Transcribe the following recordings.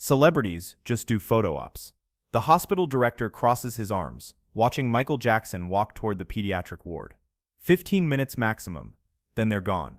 Celebrities just do photo ops. The hospital director crosses his arms, watching Michael Jackson walk toward the pediatric ward. 15 minutes maximum, then they're gone.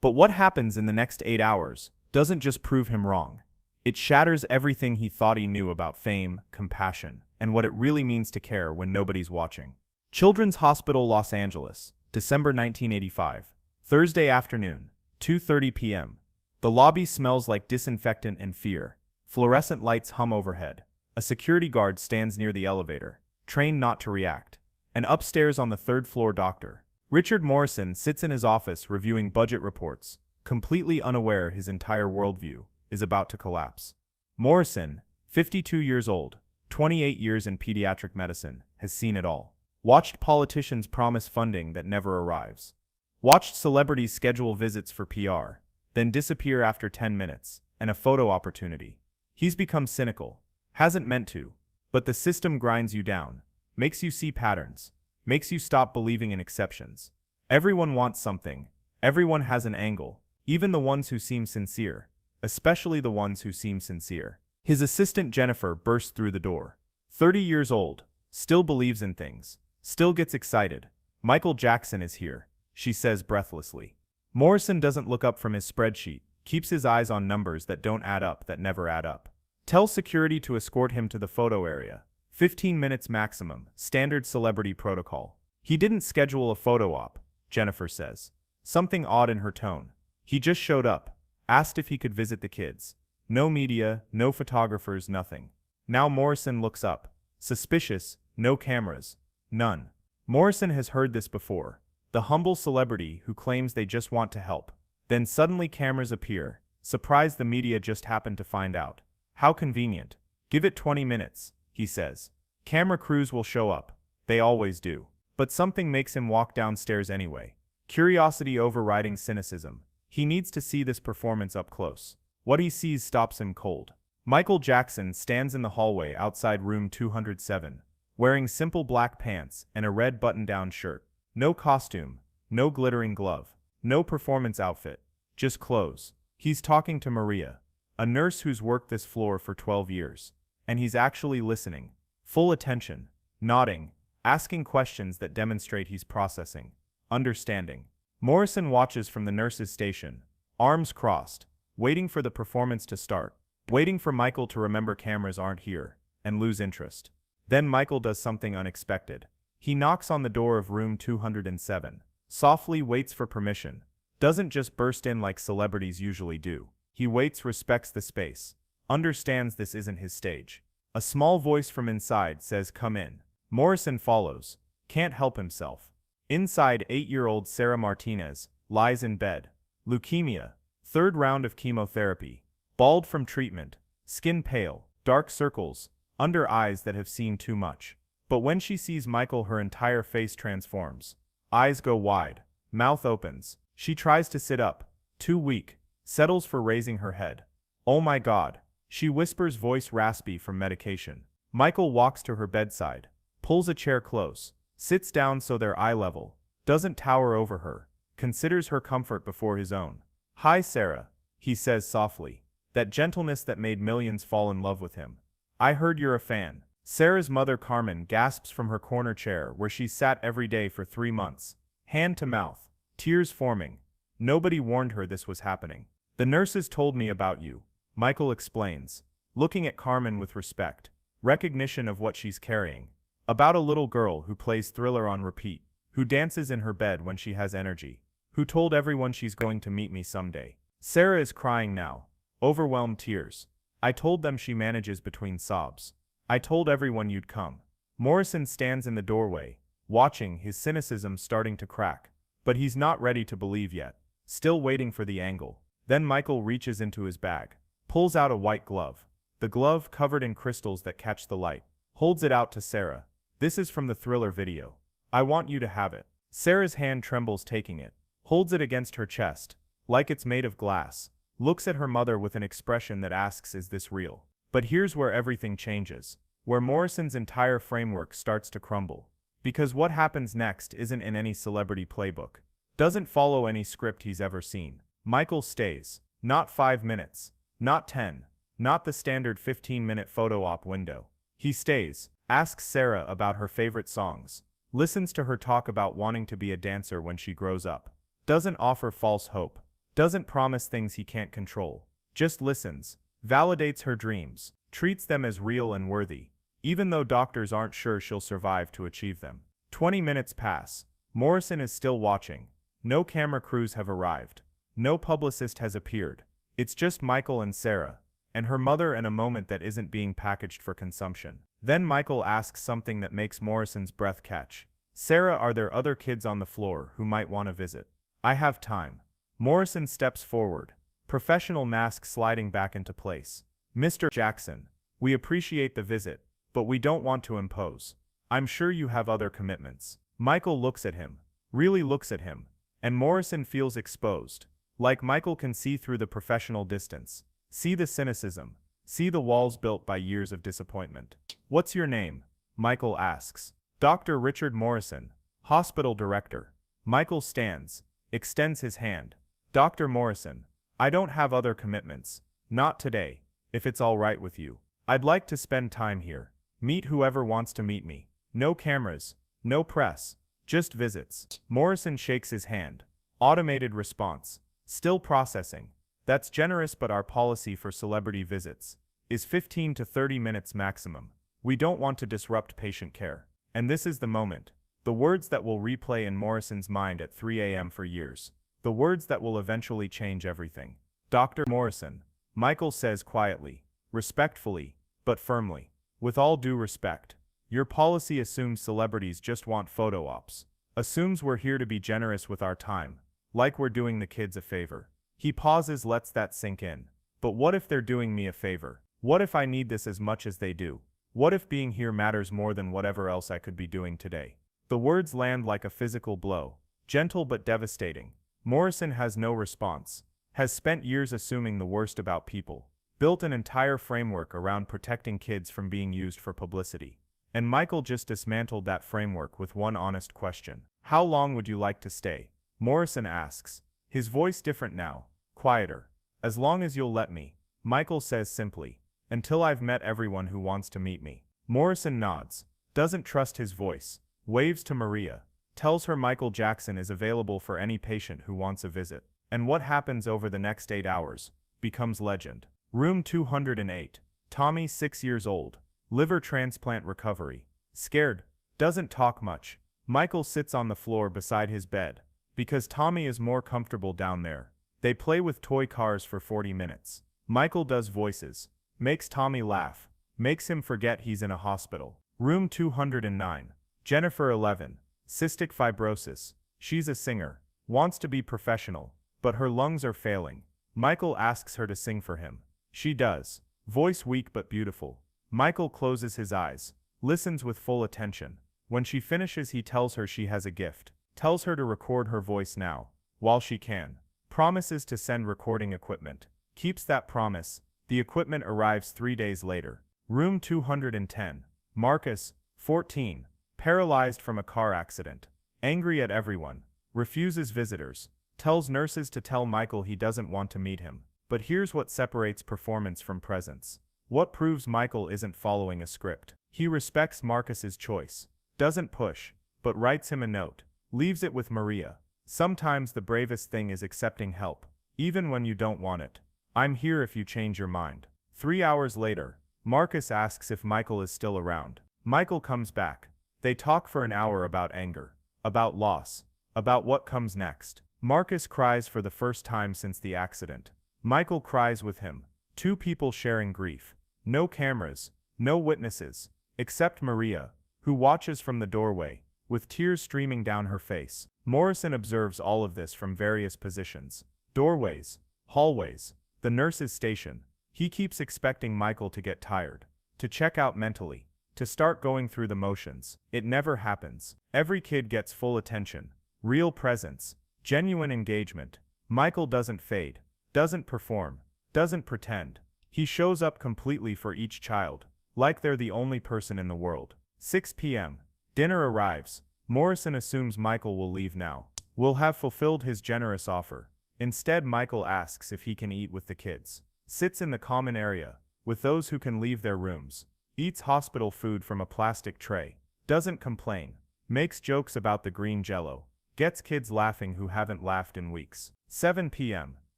But what happens in the next 8 hours doesn't just prove him wrong. It shatters everything he thought he knew about fame, compassion, and what it really means to care when nobody's watching. Children's Hospital, Los Angeles, December 1985. Thursday afternoon, 2:30 p.m. The lobby smells like disinfectant and fear. Fluorescent lights hum overhead. A security guard stands near the elevator, trained not to react. And upstairs on the third floor, Dr. Richard Morrison sits in his office reviewing budget reports, completely unaware his entire worldview is about to collapse. Morrison, 52 years old, 28 years in pediatric medicine, has seen it all. Watched politicians promise funding that never arrives. Watched celebrities schedule visits for PR, then disappear after 10 minutes, and a photo opportunity. He's become cynical. Hasn't meant to. But the system grinds you down, makes you see patterns, makes you stop believing in exceptions. Everyone wants something. Everyone has an angle, even the ones who seem sincere, especially the ones who seem sincere. His assistant Jennifer bursts through the door. 30 years old, still believes in things, still gets excited. Michael Jackson is here, she says breathlessly. Morrison doesn't look up from his spreadsheet, keeps his eyes on numbers that don't add up, that never add up. Tells security to escort him to the photo area. 15 minutes maximum, standard celebrity protocol. He didn't schedule a photo op, Jennifer says. Something odd in her tone. He just showed up, asked if he could visit the kids. No media, no photographers, nothing. Now Morrison looks up. Suspicious, no cameras. None. Morrison has heard this before. The humble celebrity who claims they just want to help. Then suddenly cameras appear. Surprised the media just happened to find out. How convenient. Give it 20 minutes, he says. Camera crews will show up. They always do. But something makes him walk downstairs anyway. Curiosity overriding cynicism. He needs to see this performance up close. What he sees stops him cold. Michael Jackson stands in the hallway outside room 207, wearing simple black pants and a red button-down shirt. No costume, no glittering glove, no performance outfit, just clothes. He's talking to Maria, a nurse who's worked this floor for 12 years. And he's actually listening. Full attention, nodding, asking questions that demonstrate he's processing, understanding. Morrison watches from the nurse's station, arms crossed, waiting for the performance to start, waiting for Michael to remember cameras aren't here, and lose interest. Then Michael does something unexpected. He knocks on the door of room 207, softly waits for permission, doesn't just burst in like celebrities usually do. He waits, respects the space, understands this isn't his stage. A small voice from inside says, "Come in." Morrison follows, can't help himself. Inside, 8-year-old Sarah Martinez lies in bed. Leukemia, 3rd round of chemotherapy, bald from treatment, skin pale, dark circles, under eyes that have seen too much. But when she sees Michael, her entire face transforms. Eyes go wide, mouth opens. She tries to sit up, too weak, settles for raising her head. "Oh my God," she whispers, voice raspy from medication. Michael walks to her bedside, pulls a chair close, sits down so they're eye level, doesn't tower over her, considers her comfort before his own. "Hi Sarah," he says softly, that gentleness that made millions fall in love with him. "I heard you're a fan." Sarah's mother Carmen gasps from her corner chair where she's sat every day for 3 months, hand to mouth, tears forming. Nobody warned her this was happening. "The nurses told me about you," Michael explains, looking at Carmen with respect, recognition of what she's carrying. About a little girl who plays Thriller on repeat, who dances in her bed when she has energy, who told everyone she's going to meet me someday. Sarah is crying now, overwhelmed tears. "I told them," she manages between sobs. "I told everyone you'd come." Morrison stands in the doorway, watching, his cynicism starting to crack. But he's not ready to believe yet, still waiting for the angle. Then Michael reaches into his bag, pulls out a white glove. The glove, covered in crystals that catch the light, holds it out to Sarah. "This is from the Thriller video. I want you to have it." Sarah's hand trembles taking it, holds it against her chest, like it's made of glass, looks at her mother with an expression that asks, "Is this real?" But here's where everything changes, where Morrison's entire framework starts to crumble. Because what happens next isn't in any celebrity playbook, doesn't follow any script he's ever seen. Michael stays. Not 5 minutes, not 10, not the standard 15-minute photo op window. He stays, asks Sarah about her favorite songs, listens to her talk about wanting to be a dancer when she grows up, doesn't offer false hope, doesn't promise things he can't control, just listens, validates her dreams, treats them as real and worthy, even though doctors aren't sure she'll survive to achieve them. 20 minutes pass. Morrison is still watching. No camera crews have arrived. No publicist has appeared. It's just Michael and Sarah, and her mother in a moment that isn't being packaged for consumption. Then Michael asks something that makes Morrison's breath catch. Sarah, are there other kids on the floor who might want to visit? I have time. Morrison steps forward, professional mask sliding back into place. Mr. Jackson, we appreciate the visit, but we don't want to impose. I'm sure you have other commitments. Michael looks at him, really looks at him, and Morrison feels exposed. Like Michael can see through the professional distance, see the cynicism, see the walls built by years of disappointment. What's your name? Michael asks. Dr. Richard Morrison, hospital director. Michael stands, extends his hand. Dr. Morrison, I don't have other commitments. Not today, if it's all right with you. I'd like to spend time here. Meet whoever wants to meet me. No cameras, no press, just visits. Morrison shakes his hand. Automated response. Still processing. That's generous, but our policy for celebrity visits is 15 to 30 minutes maximum. We don't want to disrupt patient care. And this is the moment. The words that will replay in Morrison's mind at 3 a.m. for years. The words that will eventually change everything. Dr. Morrison, Michael says quietly, respectfully, but firmly. With all due respect, your policy assumes celebrities just want photo ops. Assumes we're here to be generous with our time, like we're doing the kids a favor. He pauses, lets that sink in. But what if they're doing me a favor? What if I need this as much as they do? What if being here matters more than whatever else I could be doing today? The words land like a physical blow, gentle but devastating. Morrison has no response, has spent years assuming the worst about people, built an entire framework around protecting kids from being used for publicity. And Michael just dismantled that framework with one honest question. How long would you like to stay? Morrison asks, his voice different now, quieter. As long as you'll let me, Michael says simply. Until I've met everyone who wants to meet me. Morrison nods, doesn't trust his voice, waves to Maria, tells her Michael Jackson is available for any patient who wants a visit. And what happens over the next 8 hours becomes legend. Room 208. Tommy, 6 years old. Liver transplant recovery. Scared. Doesn't talk much. Michael sits on the floor beside his bed. Because Tommy is more comfortable down there. They play with toy cars for 40 minutes. Michael does voices. Makes Tommy laugh. Makes him forget he's in a hospital. Room 209. Jennifer, 11. Cystic fibrosis. She's a singer. Wants to be professional. But her lungs are failing. Michael asks her to sing for him. She does. Voice weak but beautiful. Michael closes his eyes. Listens with full attention. When she finishes, he tells her she has a gift. Tells her to record her voice now, while she can. Promises to send recording equipment. Keeps that promise. The equipment arrives 3 days later. Room 210. Marcus, 14. Paralyzed from a car accident. Angry at everyone. Refuses visitors. Tells nurses to tell Michael he doesn't want to meet him. But here's what separates performance from presence. What proves Michael isn't following a script. He respects Marcus's choice. Doesn't push, but writes him a note. Leaves it with Maria. Sometimes the bravest thing is accepting help, even when you don't want it. I'm here if you change your mind. 3 hours later, Marcus asks if Michael is still around. Michael comes back. They talk for an hour about anger, about loss, about what comes next. Marcus cries for the first time since the accident. Michael cries with him. 2 people sharing grief. No cameras, no witnesses, except Maria, who watches from the doorway, with tears streaming down her face. Morrison observes all of this from various positions. Doorways, hallways, the nurse's station. He keeps expecting Michael to get tired, to check out mentally, to start going through the motions. It never happens. Every kid gets full attention, real presence, genuine engagement. Michael doesn't fade, doesn't perform, doesn't pretend. He shows up completely for each child, like they're the only person in the world. 6 p.m. Dinner arrives. Morrison assumes Michael will leave now. Will have fulfilled his generous offer. Instead, Michael asks if he can eat with the kids. Sits in the common area, with those who can leave their rooms, eats hospital food from a plastic tray, doesn't complain, makes jokes about the green jello, gets kids laughing who haven't laughed in weeks. 7 p.m.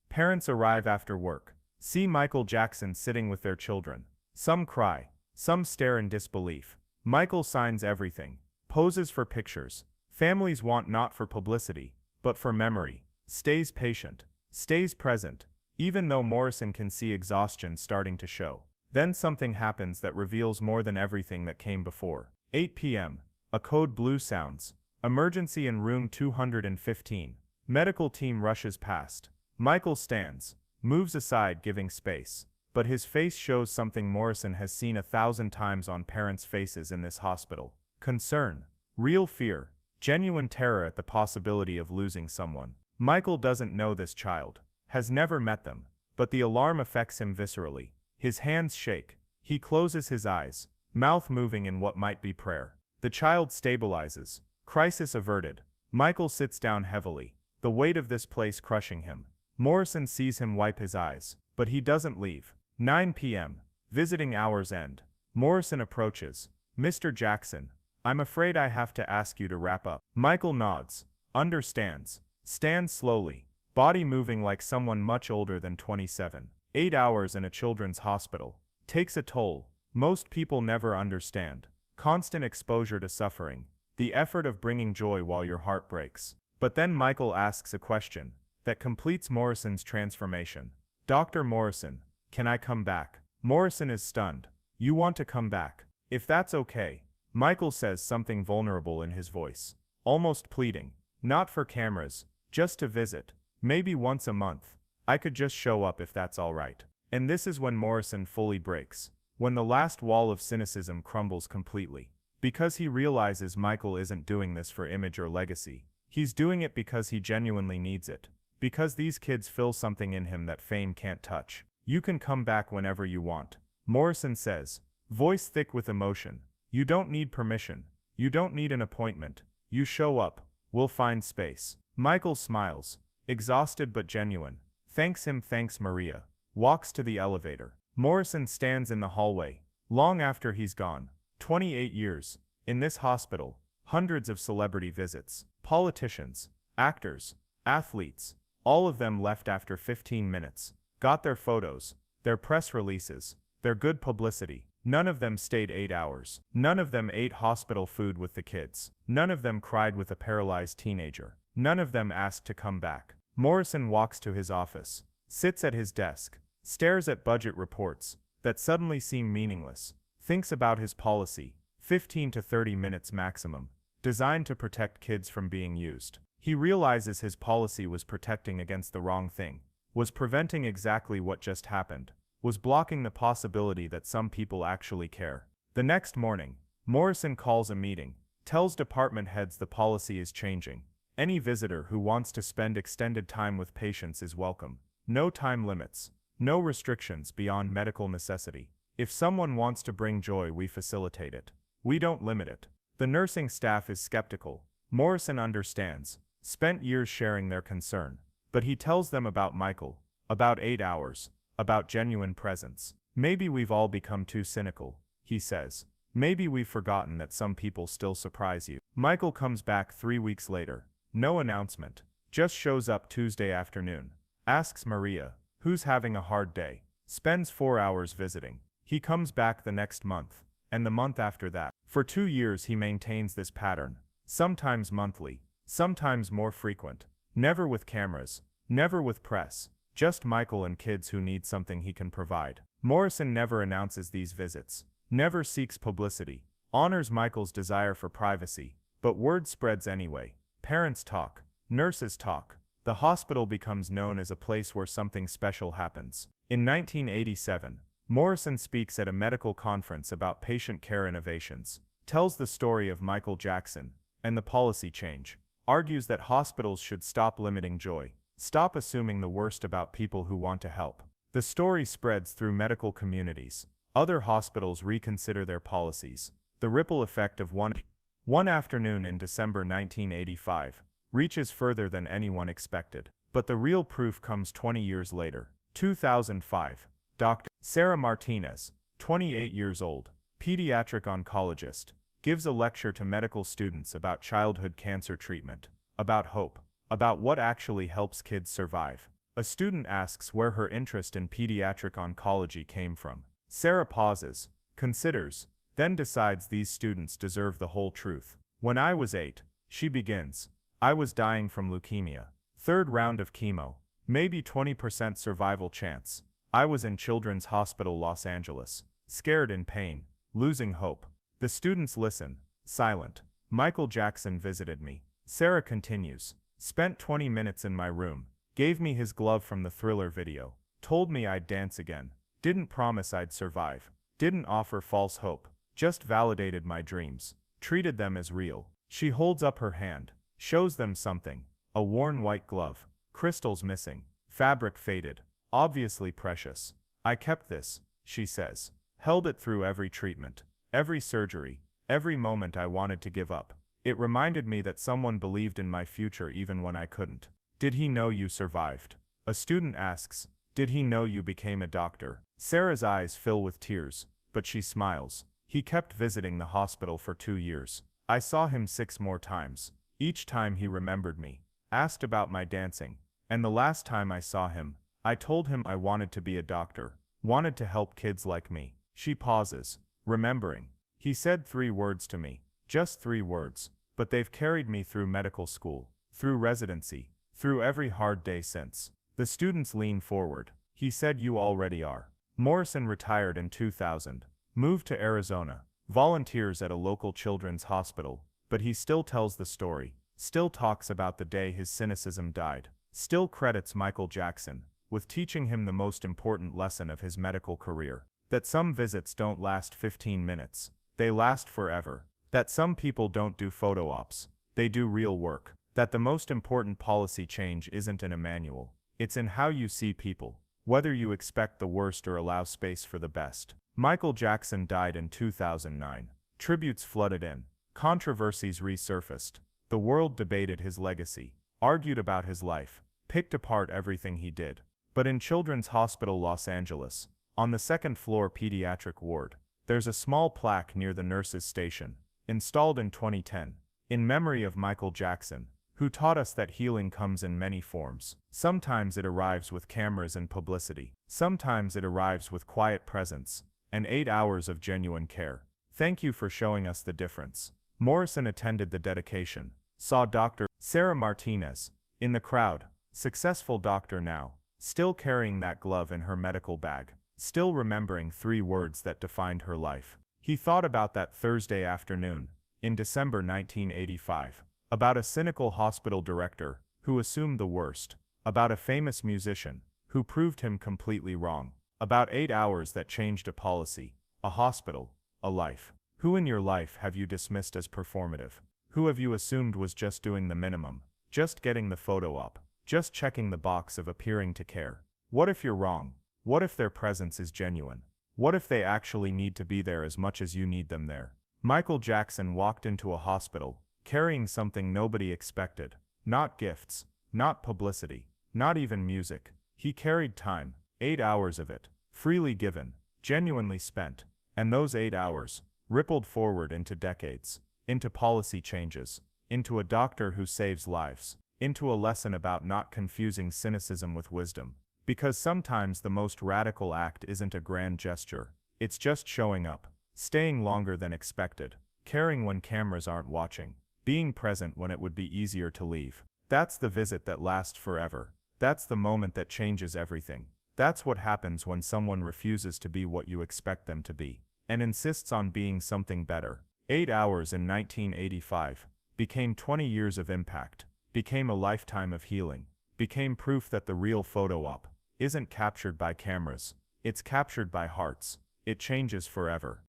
Parents arrive after work, see Michael Jackson sitting with their children. Some cry, some stare in disbelief. Michael signs everything, poses for pictures. Families want not for publicity, but for memory. Stays patient, stays present, even though Morrison can see exhaustion starting to show. Then something happens that reveals more than everything that came before. 8 p.m. A code blue sounds. Emergency in room 215. Medical team rushes past. Michael stands, moves aside giving space. But his face shows something Morrison has seen 1,000 times on parents' faces in this hospital. Concern, real fear, genuine terror at the possibility of losing someone. Michael doesn't know this child, has never met them, but the alarm affects him viscerally. His hands shake. He closes his eyes, mouth moving in what might be prayer. The child stabilizes. Crisis averted. Michael sits down heavily, the weight of this place crushing him. Morrison sees him wipe his eyes, but he doesn't leave. 9 p.m. Visiting hours end. Morrison approaches. Mr. Jackson, I'm afraid I have to ask you to wrap up. Michael nods, understands, stands slowly, body moving like someone much older than 27. 8 hours in a children's hospital. Takes a toll. Most people never understand. Constant exposure to suffering. The effort of bringing joy while your heart breaks. But then Michael asks a question that completes Morrison's transformation. Dr. Morrison, can I come back? Morrison is stunned. You want to come back? If that's okay. Michael says something vulnerable in his voice. Almost pleading. Not for cameras, just to visit. Maybe once a month. I could just show up if that's alright. And this is when Morrison fully breaks. When the last wall of cynicism crumbles completely. Because he realizes Michael isn't doing this for image or legacy. He's doing it because he genuinely needs it. Because these kids fill something in him that fame can't touch. You can come back whenever you want. Morrison says, voice thick with emotion. You don't need permission. You don't need an appointment. You show up. We'll find space. Michael smiles, exhausted but genuine. Thanks him, thanks Maria. Walks to the elevator. Morrison stands in the hallway. Long after he's gone. 28 years. In this hospital. Hundreds of celebrity visits. Politicians. Actors. Athletes. All of them left after 15 minutes. Got their photos. Their press releases. Their good publicity. None of them stayed 8 hours. None of them ate hospital food with the kids. None of them cried with a paralyzed teenager. None of them asked to come back. Morrison walks to his office. Sits at his desk. Stares at budget reports that suddenly seem meaningless. Thinks about his policy, 15 to 30 minutes maximum, designed to protect kids from being used. He realizes his policy was protecting against the wrong thing, was preventing exactly what just happened, was blocking the possibility that some people actually care. The next morning, Morrison calls a meeting, tells department heads the policy is changing. Any visitor who wants to spend extended time with patients is welcome. No time limits, no restrictions beyond medical necessity. If someone wants to bring joy, we facilitate it. We don't limit it. The nursing staff is skeptical. Morrison understands, spent years sharing their concern. But he tells them about Michael, about 8 hours, about genuine presence. Maybe we've all become too cynical, he says. Maybe we've forgotten that some people still surprise you. Michael comes back 3 weeks later. No announcement. Just shows up Tuesday afternoon. Asks Maria, who's having a hard day. Spends 4 hours visiting. He comes back the next month, and the month after that. For 2 years he maintains this pattern, sometimes monthly, sometimes more frequent. Never with cameras, never with press, just Michael and kids who need something he can provide. Morrison never announces these visits, never seeks publicity, honors Michael's desire for privacy, but word spreads anyway. Parents talk, nurses talk. The hospital becomes known as a place where something special happens. In 1987, Morrison speaks at a medical conference about patient care innovations, tells the story of Michael Jackson and the policy change, argues that hospitals should stop limiting joy, stop assuming the worst about people who want to help. The story spreads through medical communities. Other hospitals reconsider their policies. The ripple effect of one afternoon in December 1985 reaches further than anyone expected. But the real proof comes 20 years later. 2005. Dr. Sarah Martinez, 28 years old, pediatric oncologist, gives a lecture to medical students about childhood cancer treatment, about hope, about what actually helps kids survive. A student asks where her interest in pediatric oncology came from. Sarah pauses, considers, then decides these students deserve the whole truth. When I was 8, she begins, I was dying from leukemia. Third round of chemo, maybe 20% survival chance. I was in Children's Hospital Los Angeles, scared in pain, losing hope. The students listen, silent. Michael Jackson visited me. Sarah continues, spent 20 minutes in my room, gave me his glove from the Thriller video, told me I'd dance again, didn't promise I'd survive, didn't offer false hope, just validated my dreams, treated them as real. She holds up her hand, shows them something, a worn white glove, crystals missing, fabric faded, obviously precious. I kept this, she says, held it through every treatment, every surgery, every moment I wanted to give up. It reminded me that someone believed in my future even when I couldn't. Did he know you survived? A student asks, did he know you became a doctor? Sarah's eyes fill with tears, but she smiles. He kept visiting the hospital for 2 years. I saw him 6 more times. Each time he remembered me, asked about my dancing, and the last time I saw him, I told him I wanted to be a doctor, wanted to help kids like me. She pauses, remembering. He said 3 words to me, just 3 words, but they've carried me through medical school, through residency, through every hard day since. The students lean forward. He said you already are. Morrison retired in 2000, moved to Arizona, volunteers at a local children's hospital, but he still tells the story, still talks about the day his cynicism died, still credits Michael Jackson with teaching him the most important lesson of his medical career, that some visits don't last 15 minutes, they last forever, that some people don't do photo ops, they do real work, that the most important policy change isn't in a manual, it's in how you see people, whether you expect the worst or allow space for the best. Michael Jackson died in 2009. Tributes flooded in. Controversies resurfaced. The world debated his legacy, argued about his life, picked apart everything he did. But in Children's Hospital Los Angeles, on the 2nd floor pediatric ward, there's a small plaque near the nurses' station, installed in 2010, in memory of Michael Jackson, who taught us that healing comes in many forms. Sometimes it arrives with cameras and publicity. Sometimes it arrives with quiet presence and 8 hours of genuine care. Thank you for showing us the difference. Morrison attended the dedication, saw Dr. Sarah Martinez in the crowd, successful doctor now, still carrying that glove in her medical bag, still remembering 3 words that defined her life. He thought about that Thursday afternoon, in December 1985, about a cynical hospital director who assumed the worst, about a famous musician who proved him completely wrong, about 8 hours that changed a policy, a hospital, a life. Who in your life have you dismissed as performative? Who have you assumed was just doing the minimum, just getting the photo op, just checking the box of appearing to care? What if you're wrong? What if their presence is genuine? What if they actually need to be there as much as you need them there? Michael Jackson walked into a hospital, carrying something nobody expected. Not gifts, not publicity, not even music. He carried time, 8 hours of it, freely given, genuinely spent. And those 8 hours rippled forward into decades, into policy changes, into a doctor who saves lives, into a lesson about not confusing cynicism with wisdom. Because sometimes the most radical act isn't a grand gesture, it's just showing up, staying longer than expected, caring when cameras aren't watching, being present when it would be easier to leave. That's the visit that lasts forever. That's the moment that changes everything. That's what happens when someone refuses to be what you expect them to be, and insists on being something better. 8 hours in 1985 became 20 years of impact, became a lifetime of healing, became proof that the real photo op isn't captured by cameras, it's captured by hearts. It changes forever.